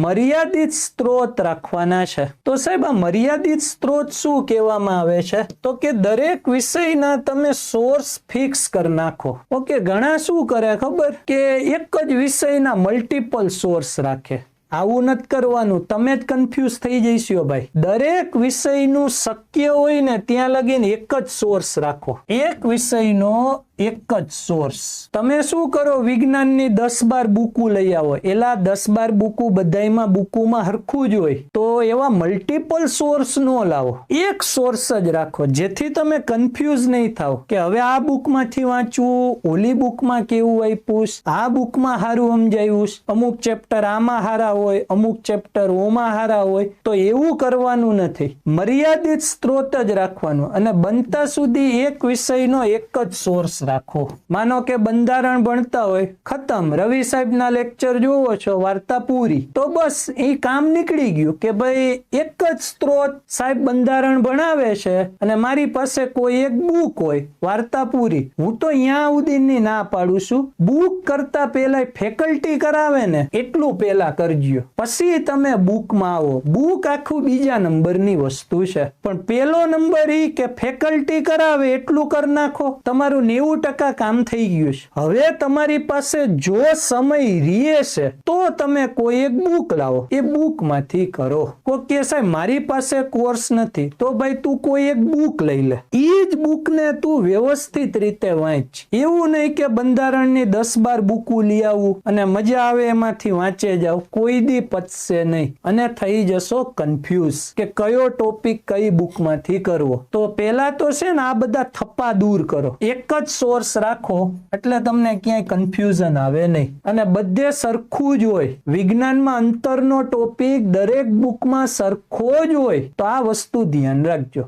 મર્યાદિત સ્ત્રોત રાખવાના છે. તો સાહેબ આ મર્યાદિત સ્ત્રોત શું કહેવામાં આવે છે? તો કે દરેક વિષયના તમે સોર્સ ફિક્સ કરી નાખો. ઓકે, ઘણા શું કરે ખબર કે એક જ વિષયના મલ્ટિપલ સોર્સ રાખે. આવું નથી કરવાનું, તમે જ કન્ફ્યુઝ થઈ જઈશો ભાઈ. દરેક વિષયનું શક્ય હોય ને ત્યાં લગીને એક જ સોર્સ રાખો. એક વિષયનો એક જ સોર્સ. તમે શું કરો, વિજ્ઞાનની 10-12 બુકો લઈ આવો. એલા 10-12 બુકો બધાયમાં બુકોમાં હરખું જ હોય, તો એવા મલ્ટિપલ સોર્સ નો લાવો. એક સોર્સ જ રાખો, જેથી તમે કન્ફ્યુઝ નહીં થાવ કે હવે આ બુકમાંથી વાંચવું, ઓલી બુકમાં કેવું આપ્યું, આ બુકમાં સારું સમજાયું, અમુક ચેપ્ટર આમાં હારા હોય, અમુક ચેપ્ટર ઓમાં હારા હોય. તો એવું કરવાનું નથી. મર્યાદિત સ્ત્રોત જ રાખવાનું અને બનતા સુધી એક વિષયનો એક જ સોર્સ રાખો. માનો કે બંધારણ ભણતા હોય, ખતમ, રવિ સાહેબના લેક્ચર જોવો છો, વાર્તા પૂરી. તો બસ એ કામ નીકળી ગયું કે ભાઈ એક જ સ્ત્રોત, સાહેબ બંધારણ ભણાવે છે અને મારી પાસે કોઈ એક બુક હોય, વાર્તા પૂરી. હું તો અહીંયા સુધીની ના પાડું છું, બુક કરતા પહેલા ફેકલ્ટી કરાવે ને એટલું પહેલા કરજો, પછી તમે બુકમાં આવો. બુક આખું બીજા નંબરની વસ્તુ છે, પણ પેલો નંબર ઈ કે ફેકલ્ટી કરાવે એટલું કરી નાખો, તમારું 90% કામ થઈ ગયું છે. હવે તમારી પાસે જો સમય રીએ છે તો તમે કોઈ એક બુક લાવો, એ બુકમાંથી કરો. કોઈ કે સાહેબ મારી પાસે કોર્સ નથી, તો ભાઈ તું કોઈ એક બુક લઈ લે, ઈ જ બુકને તું વ્યવસ્થિત રીતે વાંચ. એવું નહીં કે બંધારણની 10-12 બુકો લઈ આવું અને મજા આવે એમાંથી વાંચે જાવ, કોઈ દી પચશે નહીં અને થઈ જશો કન્ફ્યુઝ કે કયો ટોપિક કઈ બુકમાંથી કરવો. તો પેલા તો છે ને આ બધા થપ્પા દૂર કરો. એક જ સોર્સ રાખો એટલે તમને ક્યાંય કન્ફ્યુઝન આવે નહીં અને બધે સરખું જ હોય. વિજ્ઞાનમાં અંતરનો ટોપિક દરેક બુકમાં સરખો જ હોય, તો આ વસ્તુ ધ્યાન રાખજો.